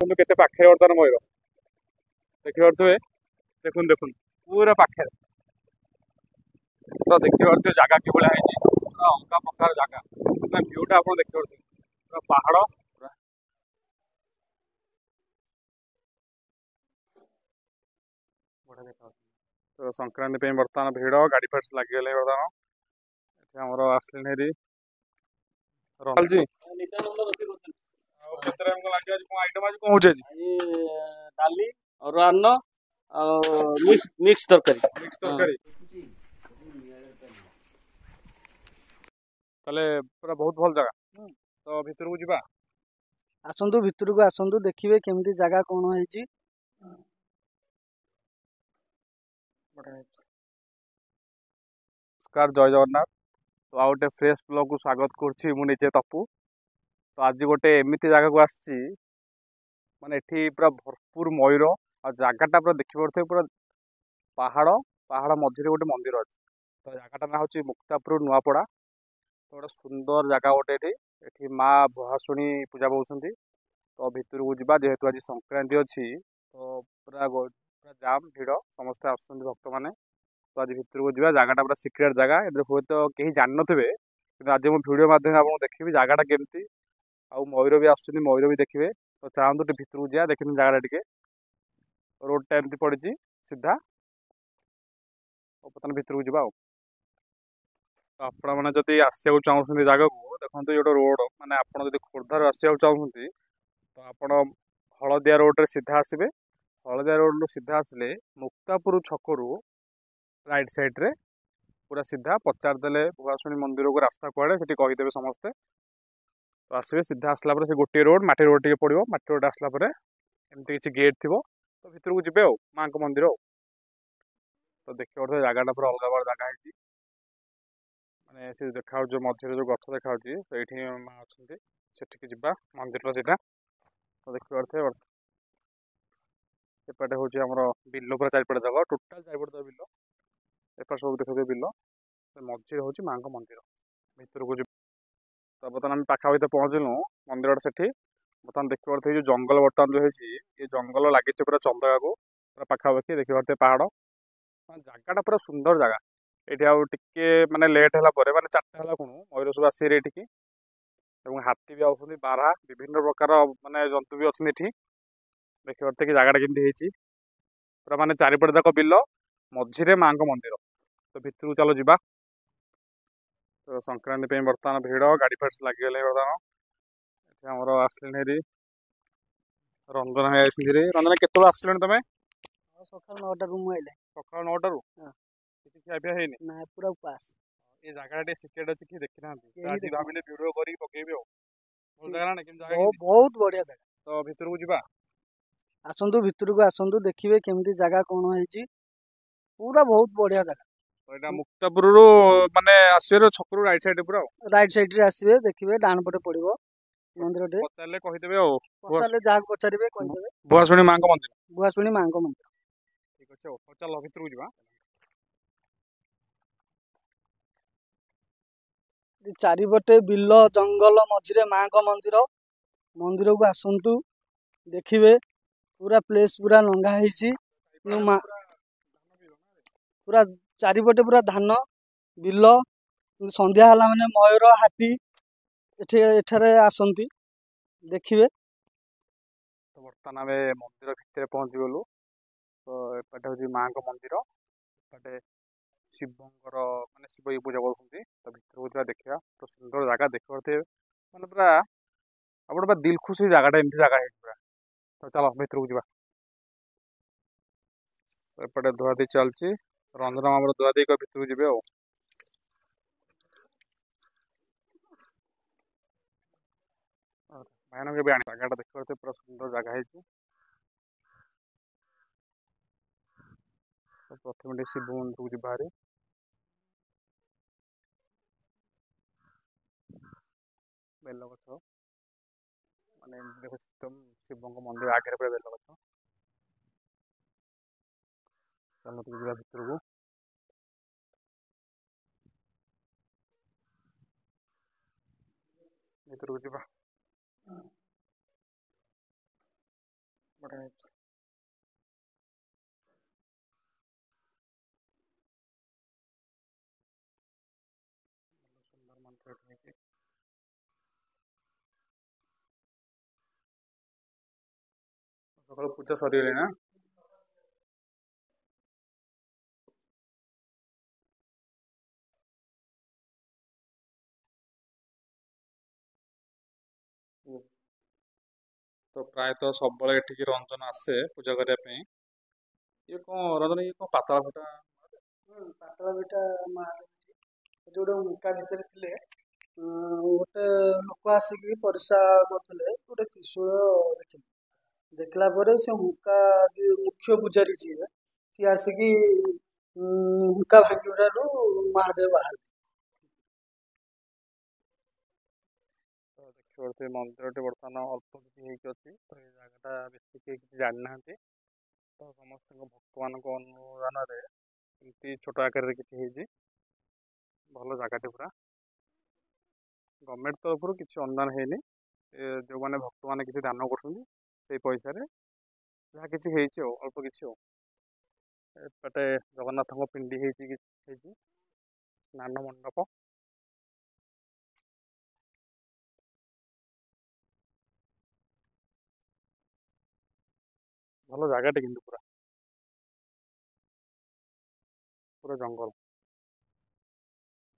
କିନ୍ତୁ କେତେ ପାଖରେ ବର୍ତ୍ତମାନ ମୟୂର ଦେଖିପାରୁଥିବେ। ଦେଖୁନ୍ ଦେଖୁନ୍ ପୁରା ପାଖରେ ତ ଦେଖିପାରୁଥିବେ ଜାଗା କିଭଳିଆ ହେଇଛି। ପୁରା ଅଲଗା ପ୍ରକାର ଜାଗା, ଭିୟୁଟା ଆପଣ ଦେଖିପାରୁଥିବେ ପୁରା ପାହାଡ଼ ପୁରା ବଢିଆ ଦେଖାଯାଉଛି। ତ ସଂକ୍ରାନ୍ତି ପାଇଁ ବର୍ତ୍ତମାନ ଭିଡ଼, ଗାଡ଼ି ଫାଡ଼ି ଲାଗିଗଲେ ବର୍ତ୍ତମାନ। ଏଠି ଆମର ଆସିଲେଣି ହେରି ଚାଲିଛି। ଆଉ କେତେ ଟାଇମ୍ କଣ ଲାଗିବ? ଆଜି କଣ ଆଇଟମ୍ ଆଜି କଣ ହଉଛି? ଆଜି ଡାଲି, ଅରୁଆ ଅନ୍ନ ଆଉ ମିକ୍ସ ତରକାରୀ। ମିକ୍ସ ତରକାରୀ ତାହେଲେ ପୁରା ବହୁତ ଭଲ ଜାଗା। ତ ଭିତରକୁ ଯିବା। ଆସନ୍ତୁ, ଭିତରକୁ ଆସନ୍ତୁ, ଦେଖିବେ କେମିତି ଜାଗା କଣ ହେଇଛି। ନମସ୍କାର, ଜୟ ଜଗନ୍ନାଥ। ତ ଆଉ ଗୋଟେ ଫ୍ରେଶ ବ୍ଲଗକୁ ସ୍ୱାଗତ କରୁଛି। ମୁଁ ନିଜେ ତପୁ। ତ ଆଜି ଗୋଟେ ଏମିତି ଜାଗାକୁ ଆସିଛି, ମାନେ ଏଠି ପୁରା ଭରପୁର ମୟୂର, ଆଉ ଜାଗାଟା ପୁରା ଦେଖିପାରୁଥିବେ ପୁରା ପାହାଡ଼ ମଝିରେ ଗୋଟେ ମନ୍ଦିର ଅଛି। ତ ଜାଗାଟା ନାଁ ହେଉଛି ମୁକ୍ତାପୁର ନୂଆପଡ଼ା। ତ ଗୋଟେ ସୁନ୍ଦର ଜାଗା ଗୋଟେ ଏଠି। ଏଠି ମା ଭୁଆଶୁଣୀ ପୂଜା ପାଉଛନ୍ତି। ତ ଭିତରକୁ ଯିବା, ଯେହେତୁ ଆଜି ସଂକ୍ରାନ୍ତି ଅଛି ତ ପୁରା ଜାମ୍ ଭିଡ଼, ସମସ୍ତେ ଆସୁଛନ୍ତି ଭକ୍ତମାନେ। ତ ଆଜି ଭିତରକୁ ଯିବା। ଜାଗାଟା ପୁରା ସିକ୍ରେଟ ଜାଗା, ଏବେ ହୁଏତ କେହି ଜାଣିନଥିବେ, କିନ୍ତୁ ଆଜି ମୁଁ ଭିଡ଼ିଓ ମାଧ୍ୟମରେ ଆପଣଙ୍କୁ ଦେଖେଇବି ଜାଗାଟା କେମିତି। ଆଉ ମୟୂର ବି ଆସୁଛନ୍ତି, ମୟୂର ବି ଦେଖିବେ। ତ ଚାହାନ୍ତୁ ଟିକେ ଭିତରକୁ ଯିବା, ଦେଖିନି ଜାଗାଟା ଟିକେ। ରୋଡଟା ଏମିତି ପଡ଼ିଛି ସିଧା, ବର୍ତ୍ତମାନ ଭିତରକୁ ଯିବା। ଆଉ ତ ଆପଣମାନେ ଯଦି ଆସିବାକୁ ଚାହୁଁଛନ୍ତି ଜାଗାକୁ, ଦେଖନ୍ତୁ ଏଇ ଗୋଟେ ରୋଡ଼, ମାନେ ଆପଣ ଯଦି ଖୋର୍ଦ୍ଧାରୁ ଆସିବାକୁ ଚାହୁଁଛନ୍ତି ତ ଆପଣ ହଳଦିଆ ରୋଡ଼ରେ ସିଧା ଆସିବେ। ହଳଦିଆ ରୋଡ଼ରୁ ସିଧା ଆସିଲେ ମୁକ୍ତାପୁର ଛକରୁ ରାଇଟ୍ ସାଇଡ଼୍ରେ ପୁରା ସିଧା ପଚାରିଦେଲେ ଭୁଆଶୁଣୀ ମନ୍ଦିରକୁ ରାସ୍ତା କୁଆଡ଼େ, ସେଠି କହିଦେବେ ସମସ୍ତେ। ତ ଆସିବେ, ସିଧା ଆସିଲା ପରେ ସେ ଗୋଟିଏ ରୋଡ଼, ମାଟି ରୋଡ଼ ଟିକେ ପଡ଼ିବ। ମାଟି ରୋଡ଼ ଆସିଲା ପରେ ଏମିତି କିଛି ଗେଟ୍ ଥିବ, ତ ଭିତରକୁ ଯିବେ ଆଉ ମାଆଙ୍କ ମନ୍ଦିର। ଆଉ ତ ଦେଖିପାରୁଥିବେ ଜାଗାଟା ପୁରା ଅଲଗା ପ୍ରକାର ଜାଗା ହେଇଛି। ମାନେ ସେ ଦେଖାଯାଉଛି ଯେଉଁ ମଝିରେ ଯେଉଁ ଗଛ ଦେଖାଯାଉଛି, ସେଇଠି ମା ଅଛନ୍ତି। ସେଠିକି ଯିବା, ମନ୍ଦିରଟା ସେଇଟା। ତ ଦେଖିପାରୁଥିବେ ଏପଟେ ହେଉଛି ଆମର ବିଲ, ପୁରା ଚାରିପଟେ ଯାକ, ଟୋଟାଲ ଚାରିପଟେ ଯାକ ବିଲ। ଏପଟେ ସବୁ ଦେଖାଯାଉଛି ବିଲ, ମଝିରେ ହେଉଛି ମାଆଙ୍କ ମନ୍ଦିର। ଭିତରକୁ ଯିବା। ତ ବର୍ତ୍ତମାନ ଆମେ ପାଖାପାଖି ପହଞ୍ଚିଲୁ ମନ୍ଦିରଟା ସେଠି। ବର୍ତ୍ତମାନ ଦେଖିପାରୁଥିବେ ଯେଉଁ ଜଙ୍ଗଲ ବର୍ତ୍ତମାନ ଯେଉଁ ହେଇଛି, ଏ ଜଙ୍ଗଲ ଲାଗିଛି ପୁରା ଚନ୍ଦକାକୁ, ପୁରା ପାଖାପାଖି ଦେଖିପାରୁଥିବେ ପାହାଡ଼। ଜାଗାଟା ପୁରା ସୁନ୍ଦର ଜାଗା। ଏଠି ଆଉ ଟିକେ ମାନେ ଲେଟ୍ ହେଲା ପରେ, ମାନେ 4ଟା ହେଲା ଖୁଣୁ ମୟୂର ସବୁ ଆସିବେ ଏଠିକି। ଏବଂ ହାତୀ ବି ଆଉଛନ୍ତି, ବାରହା, ବିଭିନ୍ନ ପ୍ରକାର ମାନେ ଜନ୍ତୁ ବି ଅଛନ୍ତି ଏଠି। ଦେଖିପାରୁଥିବେ କି ଜାଗାଟା କେମିତି ହେଇଛି। ପୁରା ମାନେ ଚାରିପଟେ ଯାକ ବିଲ, ମଝିରେ ମାଆଙ୍କ ମନ୍ଦିର। ତ ଭିତରକୁ ଚାଲ ଯିବା। ତ ସଂକ୍ରାନ୍ତି ପାଇଁ ବର୍ତ୍ତମାନ ଭିଡ଼, ଗାଡ଼ି ଫାଡ଼ି ଲାଗିଗଲେ ବର୍ତ୍ତମାନ। ଏଠି ଆମର ଆସିଲେଣି ହେରି ରଞ୍ଜନ ଭାଇ ଆସିଛନ୍ତି। ରଞ୍ଜନ, କେତେବେଳେ ଆସିଲଣି ତମେ? ସକାଳ 9ଟାରୁ ମୁଁ ଆଇଲେ। ସକାଳ 9ଟାରୁ କିଛି ଖିଆପିଆ ହେଇନି? ନା, ପୁରା ଉପାସ। ଏ ଜାଗାଟା ଟିକେ ସିକ୍ରେଟ ଅଛି, କି ଦେଖିନାହାନ୍ତି। ତ ଆଜି ଦେଖିନାହାନ୍ତି। ଭାବିଲେ ଭିଡ଼ିଓ କରିକି ପକେଇବି। ଆଉ ଭଲ ଜାଗା ନା, କେମିତି ଜାଗା ବହୁତ କେମିତି? ବହୁତ ବଢିଆ ଜାଗା। ତ ଭିତରକୁ ଯିବା। ଆସନ୍ତୁ, ଭିତରକୁ ଆସନ୍ତୁ, ଦେଖିବେ କେମିତି ଜାଗା କଣ ହେଇଛି। ପୁରା ବହୁତ ବଢିଆ ଜାଗା। ଏଇଟା ମୁକ୍ତାପୁରରୁ ମାନେ ଆସିବାର ଛକରୁ ରାଇଟ୍ ସାଇଡ୍ ପୁରା। ଆଉ ରାଇଟ୍ ସାଇଡରେ ଆସିବେ, ଦେଖିବେ ଡାହାଣ ପଟେ ପଡିବ ମନ୍ଦିରଟେ। ପଚାରିଲେ କହିଦେବେ। ଆଉ ପଚାରିଲେ ଯାହାକୁ ପଚାରିବେ କହିଦେବେ ଭୁଆଶୁଣୀ ମାଆଙ୍କ ମନ୍ଦିର। ଭୁଆଶୁଣୀ ମାଆଙ୍କ ମନ୍ଦିର। ଠିକ୍ ଅଛି। ଆଉ ଚାଲ ଭିତରକୁ ଯିବା। ଚାରିପଟେ ବିଲ, ଜଙ୍ଗଲ ମଝିରେ ମାଆଙ୍କ ମନ୍ଦିର। ମନ୍ଦିରକୁ ଆସନ୍ତୁ, ଦେଖିବେ ପୁରା ପ୍ଲେସ୍ ପୁରା ଲଙ୍ଗା ହେଇଛି। ପୁରା ଚାରିପଟେ ପୁରା ଧାନ ବିଲ। ସନ୍ଧ୍ୟା ହେଲା ମାନେ ମୟୂର, ହାତୀ ଏଠାରେ ଆସନ୍ତି, ଦେଖିବେ। ତ ବର୍ତ୍ତମାନ ଆମେ ମନ୍ଦିର ଭିତରେ ପହଞ୍ଚିଗଲୁ। ତ ଏପଟେ ହେଉଛି ମାଆଙ୍କ ମନ୍ଦିର, ଏପଟେ ଶିବଙ୍କର, ମାନେ ଶିବ ବି ପୂଜା କରୁଛନ୍ତି। ତ ଭିତରକୁ ଯିବା, ଦେଖିବା। ତ ସୁନ୍ଦର ଜାଗା ଦେଖିପାରୁଥିବେ, ମାନେ ପୁରା ଆପଣ ପୁରା ଦିଲ୍ ଖୁସି ଜାଗାଟା, ଏମିତି ଜାଗା ହେଇଛି ପୁରା। ତ ଚାଲ ଭିତରକୁ ଯିବା। ଏପଟେ ଧୁଆଧୁଇ ଚାଲିଛି। ରଞ୍ଜନ ଆମର ଧୁଆଧୁଇ କରି ଭିତରକୁ ଯିବେ। ଆଉ ଭାଇନା କେବେ ଆଣି ଜାଗାଟା ଦେଖିପାରୁଥିବେ, ପୁରା ସୁନ୍ଦର ଜାଗା ହେଇଛି। ତ ପ୍ରଥମେ ଟିକେ ଶିବ ମନ୍ଦିରକୁ ଯିବା ହାରି। ବେଲଗଛ, ମାନେ ଦେଖ ଶିବଙ୍କ ମନ୍ଦିର ଆଗରେ ପୁରା ବେଲଗଛ। ଚାଲ ଟିକେ ଯିବା ଭିତରକୁ। ଭିତରକୁ ଯିବା। ବଢ଼ିଆ ହେଇଛି। ସୁନ୍ଦର ମନ୍ଦିରଟେ ହେଇଛି। ସକାଳୁ ପୂଜା ସରିଗଲାଣି ନା? ହୁଁ। ତ ପ୍ରାୟତଃ ସବୁବେଳେ ଏଠିକି ରଞ୍ଜନ ଆସେ ପୂଜା କରିବା ପାଇଁ। ଇଏ କଣ ରଞ୍ଜନ, ଇଏ କଣ ପାତାଳ ଫୁଟା? ପାତଳ ବିଟା ସେଠି ଗୋଟେ ହୁଙ୍କା ଭିତରେ ଥିଲେ। ଗୋଟେ ଲୋକ ଆସିକି ପରିସ୍ରା କରୁଥିଲେ, ଗୋଟେ ତ୍ରିଶୂଳ ଦେଖିଲେ। ଦେଖିଲା ପରେ ସେ ହୁଙ୍କା ଯିଏ ମୁଖ୍ୟ ପୂଜାରୀ ଯିଏ, ସିଏ ଆସିକି ହୁଙ୍କା ଭାଙ୍ଗିବାରୁ ମହାଦେବ ବାହାରିଲେ। ତ ଦେଖିପାରୁଥିବେ ମନ୍ଦିରଟି ବର୍ତ୍ତମାନ ଅଳ୍ପ କିଛି ହେଇକି ଅଛି। ତ ଏ ଜାଗାଟା ବେଶୀ କେହି କିଛି ଜାଣିନାହାନ୍ତି। ତ ସମସ୍ତଙ୍କ ଭକ୍ତମାନଙ୍କ ଅନୁଦାନରେ ଏମିତି ଛୋଟ ଆକାରରେ କିଛି ହେଇଛି। ଭଲ ଜାଗାଟେ ପୁରା। ଗଭର୍ଣ୍ଣମେଣ୍ଟ ତରଫରୁ କିଛି ଅନୁଦାନ ହେଇନି। ଯେଉଁମାନେ ଭକ୍ତମାନେ କିଛି ଦାନ କରୁଛନ୍ତି ସେଇ ପଇସାରେ ଯାହା କିଛି ହେଇଛି ଆଉ, ଅଳ୍ପ କିଛି ଆଉ। ଏପଟେ ଜଗନ୍ନାଥଙ୍କ ପିଣ୍ଡି ହେଇଛି, ସ୍ନାନ ମଣ୍ଡପ। ଭଲ ଜାଗାଟେ କିନ୍ତୁ ପୁରା ପୁରା ଜଙ୍ଗଲ।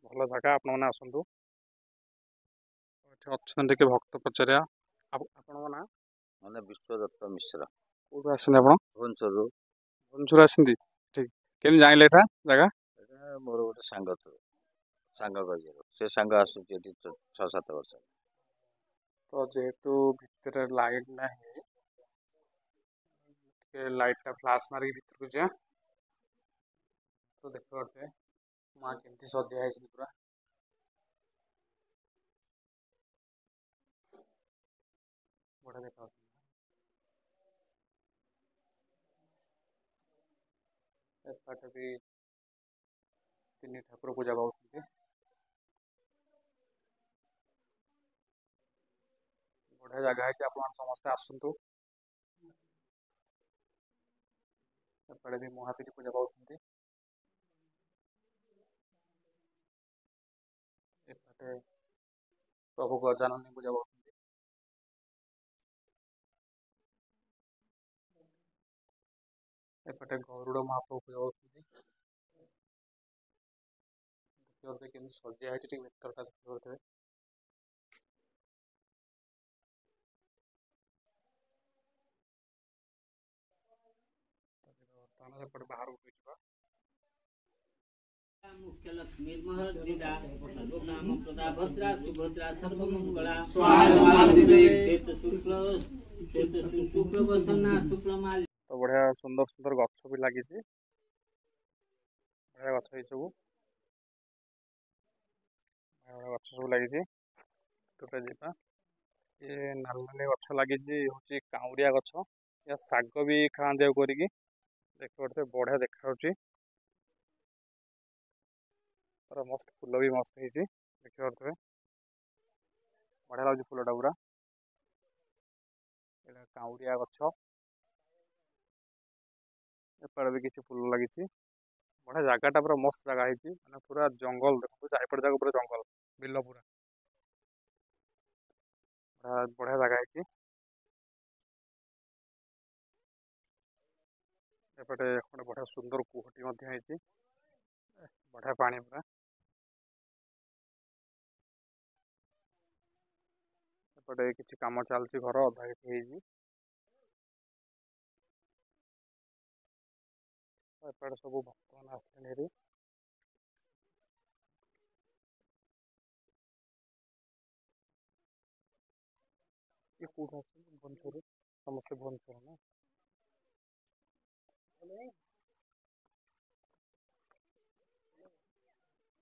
ଭଲ ଜାଗା, ଆପଣମାନେ ଆସନ୍ତୁ। ଏଠି ଅଛନ୍ତି ଟିକେ ଭକ୍ତ ପଚାରିବା। ଆପଣଙ୍କ ନାଁ? ମୋ ନାଁ ବିଶ୍ୱଦତ୍ତ ମିଶ୍ର, କୋଉଠୁ ଆସିଛନ୍ତି ଆପଣ? ଭୁବନେଶ୍ୱରରୁ। ଭୁବନେଶ୍ୱରରୁ ଆସିଛନ୍ତି? ଠିକ୍। କେମିତି ଜାଣିଲେ ଏଟା ଜାଗା? ଏଇଟା ମୋର ଗୋଟେ ସାଙ୍ଗ କହିଲେ, ସେ ସାଙ୍ଗ ଆସୁଛି ଏଠି 6-7 ବର୍ଷ। ତ ଯେହେତୁ ଭିତରେ ଲାଇଟ୍ ନାହିଁ, ଟିକେ ଲାଇଟ୍ଟା ଫ୍ଲାସ୍ ମାରିକି ଭିତରକୁ ଯିବା। ତ ଦେଖିପାରୁଥିବେ ମା କେମିତି ସଜା ହେଇଛନ୍ତି ପୁରା। ବଢ଼ିଆ ଦେଖାଯାଉଛି। ଏପଟେ ବି 3 ଠାକୁର ପୂଜା ପାଉଛନ୍ତି। ବଢ଼ିଆ ଜାଗା ହେଇଛି, ଆପଣ ସମସ୍ତେ ଆସନ୍ତୁ। ଏପଟେ ବି ମହାପୀଠ ପୂଜା ପାଉଛନ୍ତି। ଏପଟେ ପ୍ରଭୁ ଗଜାନନ ପୂଜା ପାଉଛନ୍ତି। ଏପଟେ ଗରୁଡ଼ ମହାପ୍ରଭୁ ପୂଜା ପାଉଛନ୍ତି। ଦେଖିପାରୁଥିବେ କେମିତି ସଜା ହେଇଛି, ଟିକେ ଭିତରଟା ଦେଖିପାରୁଥିବେ। ବର୍ତ୍ତମାନ ଏପଟେ ବାହାରକୁ ଯିବା। मुख्य लक्ष्मी महर्जिदा सर्वकाम प्रदा भद्रा सुभद्रा सर्वमंगला शुक्ल वसना शुक्लमाल। ତ ବଢ଼ିଆ ସୁନ୍ଦର ସୁନ୍ଦର ଗଛ ବି ଲାଗିଛି। ବଢ଼ିଆ ଗଛ ଏଇ ସବୁ, ବଢ଼ିଆ ଗଛ ସବୁ ଲାଗିଛି। ତ ଯିବା। ଏ ନାଲି ନାଲି ଗଛ ଲାଗିଛି ହଉଛି କାଉଁରିଆ ଗଛ। ଏହା ଶାଗ ବି ଖାଆନ୍ତି ଆଉ କରିକି। ଦେଖିପାରୁଥିବେ ବଢ଼ିଆ ଦେଖାଯାଉଛି। ପୁରା ମସ୍ତ, ଫୁଲ ବି ମସ୍ତ ହେଇଛି, ଦେଖିପାରୁଥିବେ। ବଢ଼ିଆ ଲାଗୁଛି ଫୁଲଟା ପୁରା। ଏଇଟା କାଉଁରିଆ ଗଛ। ଏପଟେ ବି କିଛି ଫୁଲ ଲାଗିଛି। ବଢ଼ିଆ ଜାଗାଟା ପୁରା ମସ୍ତ ଜାଗା ହେଇଛି, ମାନେ ପୁରା ଜଙ୍ଗଲ। ଦେଖନ୍ତୁ ଚାରିପଟ ଯାକ ପୁରା ଜଙ୍ଗଲ, ବିଲ ପୁରା। ବଢ଼ିଆ ଜାଗା ହେଇଛି। ଏପଟେ ଗୋଟେ ବଢ଼ିଆ ସୁନ୍ଦର କୂଅଟି ମଧ୍ୟ ହେଇଛି। ବଢ଼ିଆ ପାଣି ପୁରା। ଏପଟେ କିଛି କାମ ଚାଲିଛି, ଘର ଅଧା କିଛି ହେଇଛି। ଏପଟେ ସବୁ ଭକ୍ତମାନେ ଆସିଛନ୍ତି ହେରି। ଇଏ କୋଉଠୁ ଆସିଛନ୍ତି? ଭୁବନେଶ୍ୱରରୁ? ସମସ୍ତେ ଭୁବନେଶ୍ୱର ନା?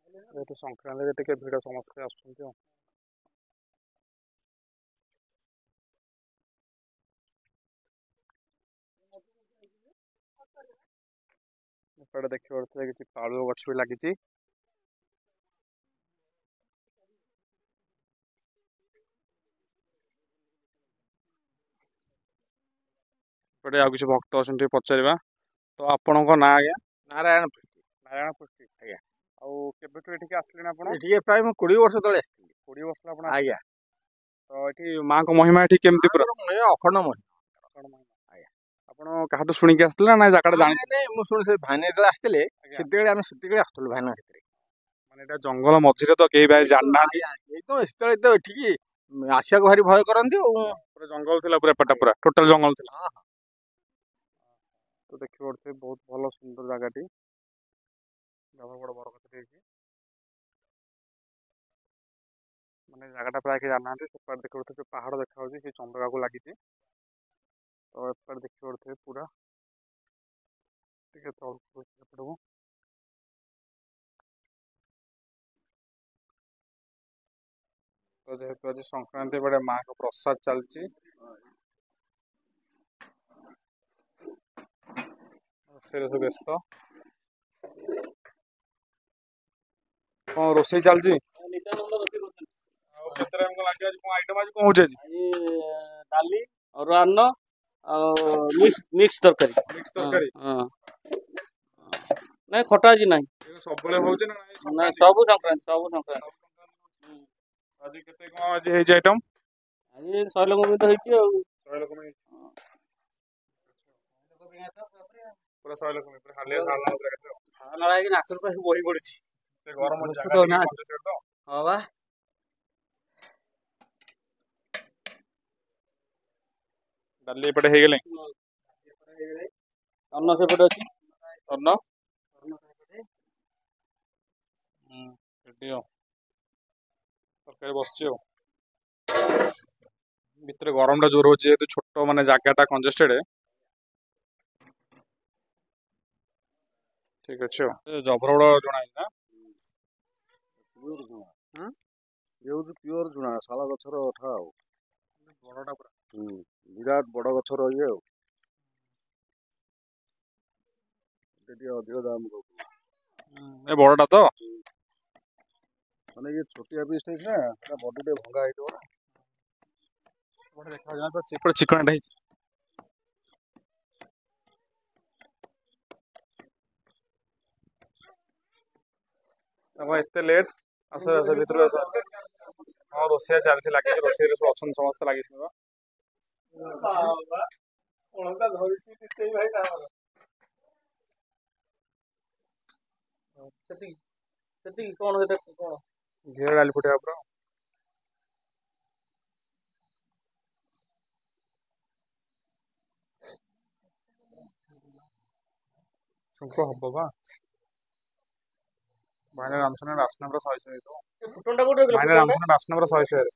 ଯେହେତୁ ସଂକ୍ରାନ୍ତିରେ ଟିକେ ଭିଡ଼, ସମସ୍ତେ ଆସୁଛନ୍ତି ଆଉ। ଏପଟେ ଦେଖିପାରୁଥିବେ କିଛି ପାଳୁଅ ଗଛ ବି ଲାଗିଛି। ଏପଟେ ଆଉ କିଛି ଭକ୍ତ ଅଛନ୍ତି ଟିକେ ପଚାରିବା। ତ ଆପଣଙ୍କ ନାଁ ଆଜ୍ଞା? ନାରାୟଣ ପୃଷ୍ଟି। ନାରାୟଣ ପୃଷ୍ଟି ଆଜ୍ଞା। ଆଉ କେବେଠୁ ଏଠିକି ଆସିଲେଣି ଆପଣ? ଏଠିକି ପ୍ରାୟ ମୁଁ 20 ବର୍ଷ ତଳେ ଆସିଥିଲି। 20 ବର୍ଷ ହେଲା ଆପଣ ଆଜ୍ଞା। ତ ଏଠି ମାଙ୍କ ମହିମା ଏଠି କେମିତି ପୁରା? ଅଖଣ୍ଡ ମହିମା। ଆଜ୍ଞା। ଆପଣ କାହାଠୁ ଶୁଣିକି ଆସିଥିଲେ ନା ଜାଗାଟା ଜାଣି? ନାଇଁ ମୁଁ ଶୁଣି ସେ ଭାଇନା ଯେତେବେଳେ ଆସିଥିଲେ ସେତେବେଳେ ଆମେ ସେତେବେଳେ ଆସୁଥିଲୁ ଭାଇନା ଭିତରେ। ମାନେ ଏଇଟା ଜଙ୍ଗଲ ମଝିରେ ତ କେହି ଭାଇ ଜାଣିନାହାନ୍ତି। ଏଇ ତ ସେତେବେଳେ ତ ଏଠିକି ଆସିବାକୁ ଭାରି ଭୟ କରନ୍ତି ଆଉ। ପୁରା ଜଙ୍ଗଲ ଥିଲା ପୁରା ଏପଟେ ପୁରା ଟୋଟାଲ ଜଙ୍ଗଲ ଥିଲା। ତ ଦେଖିପାରୁଥିବେ ବହୁତ ଭଲ ସୁନ୍ଦର ଜାଗାଟି। ବଡ଼ ବରଗଛ ହେଇଛି। ମାନେ ଜାଗାଟା ପ୍ରାୟ କେହି ଜାଣିନାହାନ୍ତି। ସେପଟେ ଦେଖିପାରୁଥିବେ ପାହାଡ଼ ଦେଖାଯାଉଛି ସେ ଚନ୍ଦ୍ରଭାଗାକୁ ଲାଗିଛି। ତ ଏପଟେ ଦେଖିପାରୁଥିବେ ପୁରା ଟିକେ ତଳକୁ ଏପଟକୁ। ତ ଯେହେତୁ ଆଜି ସଂକ୍ରାନ୍ତି ବେଳେ ମାଙ୍କ ପ୍ରସାଦ ଚାଲିଛି। ରୋଷେଇରେ ସବୁ ବ୍ୟସ୍ତ। କଣ ରୋଷେଇ ଚାଲିଛି? ଆଉ କେତେ ଟାଇମ ଲାଗିବ? ଆଜି କଣ ଆଇଟମ ଆଜି କଣ ହଉଛି? ଆଜି ଡାଲି, ଅରୁଆ ଅନ୍ନ ଆଉ ମିକ୍ସ ତରକାରୀ। ମିକ୍ସ ତରକାରୀ। ନାଇଁ ଖଟା ଆଜି ନାହିଁ। ସବୁବେଳେ ହଉଛି ନା ନାଇଁ ସବୁ ସଂକ୍ରାନ୍ତି। ଆଜି କେତେ କଣ ଆଜି ହେଇଛି ଆଇଟମ? ଆଜି 100 ଲୋକଙ୍କ ଭିତରେ ହେଇଛି ଆଉ। 100 ଲୋକ ପାଇଁ ପୁରା 100 ଲୋକ ପାଇଁ ହାଲିଆ ଝାଳ କେତେ? ନାଳ ହେଇକି ନାକରୁ ପାଣି ବହି ପଡୁଛି। ଗରମ ହଁ ବା। ଡାଲି ଏପଟେ ହେଇଗଲେ। ଅନ୍ନ ସେପଟେ ଅଛି। ଅନ୍ନ ରେଡି ଆଉ। ତରକାରୀ ବସିଛି ଆଉ। ଭିତରେ ଗରମ ଟା ଜୋର ହଉଛି ଯେହେତୁ ଛୋଟ ମାନେ ଜାଗାଟା କଞ୍ଜେଷ୍ଟେଡ। ଠିକ ଅଛି ଆଉ। ଜବରଗଡ ଜଣା ହେଇଛି ନା? ପିଓର ଝୁଣା ଶାଳ ଗଛର ଅଠା ଆଉ। ବଡଟା ପୁରା। ବିରାଟ ବଡ ଗଛ ରହିବେ ଆଉ। ଟିକେ ଅଧିକ ଦାମ କହୁଛି। ଏ ବଡଟା ତ? ମାନେ ଇଏ ଛୋଟିଆ ପିସ୍ ହେଇଛି ନା ବଡି ଟିକେ ଭଙ୍ଗା ହେଇଥିବ ନା। ଚିକଣାଟା ହେଇଛି। ଏତେ ଲେଟ୍? ଆସ ଭିତରକୁ ଆସ। ହଁ ରୋଷେଇ ଚାଲିଛି ଲାଗିଛି। ରୋଷେଇରେ ସବୁ ଅଛନ୍ତି ସମସ୍ତେ ଲାଗିଛନ୍ତି। ସେତିକି କଣ ସେଟା କଣ? ଘିଅ ଡାଲି ଫୁଟିବା ପୁରା। ଶୁଖ ହବ ବା। ଭାଇନା ରାମଚନ୍ଦ୍ର ବାସ୍ନା ପୁରା 100 ହେଇଥିବ। ଭାଇନା ରାମଚନ୍ଦ୍ର ବାସ୍ନା ପୁରା 100।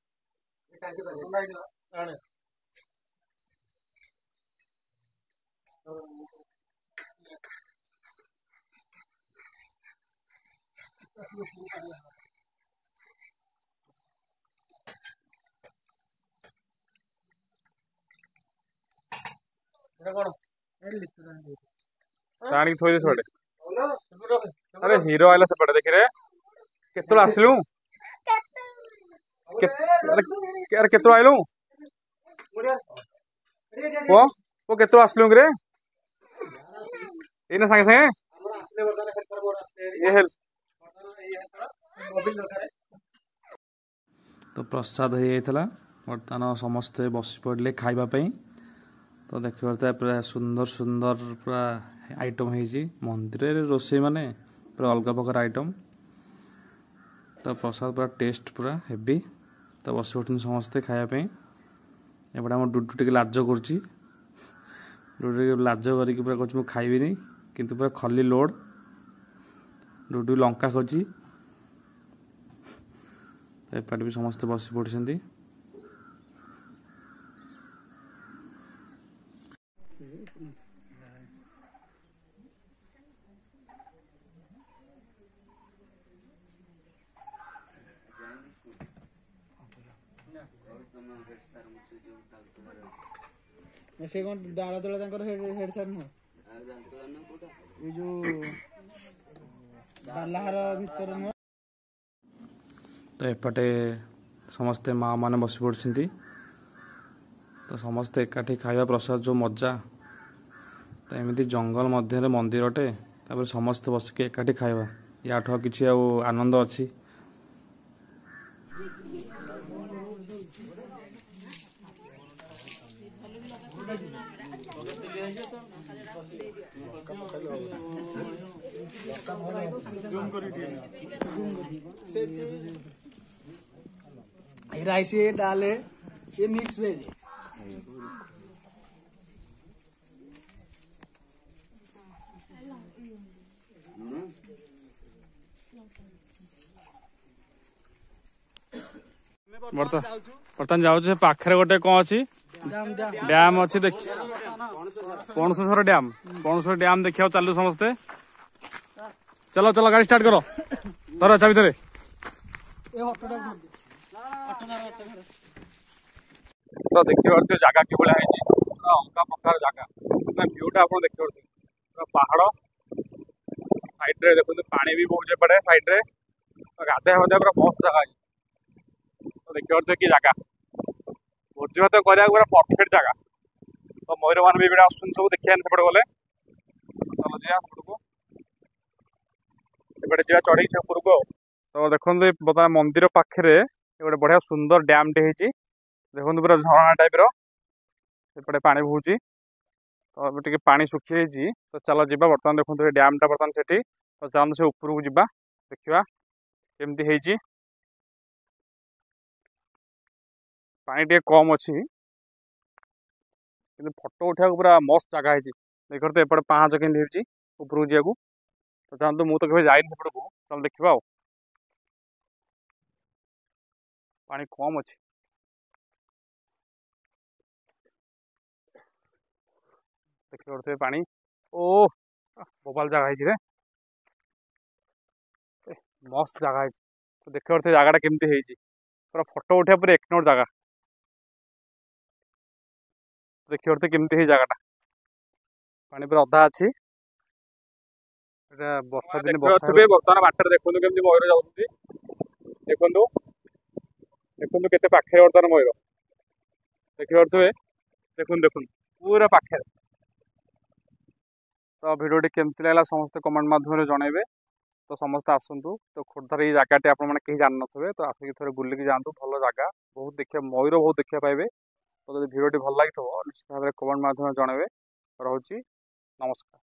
ଆଣିକି ଥୋଇ ଦେ ସେପଟେ। ଆରେ ହିରୋ ଆଇଲା ସେପଟେ ଦେଖିରେ। କେତେବେଳେ ଆସିଲୁ? କେତେବେଳେ ଆଇଲୁ? ପୁଅ କେତେବେଳେ ଆସିଲୁ କିରେ? ଏଇନା ସାଙ୍ଗେ ସାଙ୍ଗେ ତ ପ୍ରସାଦ ହେଇଯାଇଥିଲା। ବର୍ତ୍ତମାନ ସମସ୍ତେ ବସି ପଡ଼ିଲେ ଖାଇବା ପାଇଁ। ତ ଦେଖିପାରୁଥିବା ପୁରା ସୁନ୍ଦର ସୁନ୍ଦର ପୁରା ଆଇଟମ୍ ହେଇଛି। ମନ୍ଦିରରେ ରୋଷେଇ ମାନେ ପୁରା ଅଲଗା ପ୍ରକାର ଆଇଟମ୍। ତ ପ୍ରସାଦ ପୁରା ଟେଷ୍ଟ ପୁରା ହେଭି। ତ ବସି ପଡ଼ୁଛନ୍ତି ସମସ୍ତେ ଖାଇବା ପାଇଁ। ଏପଟେ ଆମ ଡୁଡୁ ଟିକେ ଲାଜ କରୁଛି। ଡୁଡୁ ଟିକେ ଲାଜ କରିକି ପୁରା କହୁଛି ମୁଁ ଖାଇବିନି, କିନ୍ତୁ ପୁରା ଖଲି ଲୋଡ଼। ଡୁଡୁ ଲଙ୍କା ଖୋଜି। ଏପଟେ ବି ସମସ୍ତେ ବସି ପଡ଼ିଛନ୍ତି। ସେ କଣ ଡାଳ ତଳେ ତାଙ୍କର ହେଡ ସାର୍ ନୁହଁ? ଏଇ ଯୋଉ ବାଲାହାର ଭିତରେ ନୁହଁ? ତ ଏପଟେ ସମସ୍ତେ ମାଆ ମାନେ ବସି ପଡ଼ିଛନ୍ତି। ତ ସମସ୍ତେ ଏକାଠି ଖାଇବା ପ୍ରସାଦ ଯେଉଁ ମଜା तो एमती जंगल मध्य मंदिरटे तापर समस्ते बसिक एकाठी खाଇବା याठू किसी आनंद अच्छी। राइस ये दाल है, ये मिक्स वेज है। बर्तमान जाऊँ पाखे गोटे कौन अच्छी डैम अच्छी देख पणसेश्वर डैम देखा चलू समस्ते चलो चलो गाड़ी स्टार्ट करो धर अच्छा भितर तो देखिए जगह कि भाई अलगा प्रकार जगह भ्यूटा आप देखिए पहाड़ साइड रे देखते पानी भी बहुत पड़े साइड रे गाधे फाधे पूरा मस्त जगह तो देखिए कि जगह भोजी भात करा पूरा परफेक्ट जगह तो मयूर मान भी आसन सब देखिए सेपटे गले चलो जा सेपटू एपटे जा चढ़ी से उपरक तो देखते बर्तमान मंदिर पाखे गोटे बढ़िया सुंदर डैम टे देखो पूरा झरणा टाइप रपटे पानी बोची तो टे पानी सुखी तो चलो जी बर्तमान देखो डैम टा बर्तमान से तो चलते से उपरक जा देखा केमती है पानी टे कम अच्छी कि फोटो उठा पूरा मस्त जगह है देख तो एपटे पाँच के उपरक जाकू तो चाहतु मुझे तो कभी जाइन सेपटू चल देखा पानी कम अच्छी देखिए पानी ओ बोबाल जगह है मस्त जगह है तो देखिए जगह केमती है पूरा फोटो उठा पूरा एक नंबर जगह देखिए केमती है जगह पानी पूरा अधा अच्छी वर्षा दिन बर्तमान बाटर देखो केमती मयूर जाऊँगी देखु देखु केते पाखे बर्तमान मयूर देखिए देखु देखु पूरा पाखे तो भिडियोटी केमती लगा समस्ते कमेंट माध्यम जनइबे तो समस्ते आसतु तो खोर्धार ये जगह आप कहीं जान थे तो आसिक थे बुलिकी जातु भल जगह बहुत देखिए मयूर बहुत देखा पाइबे तो जब भिडियोटी भल लगी निश्चित भाव में कमेंट माध्यम जनइबे रोची नमस्कार।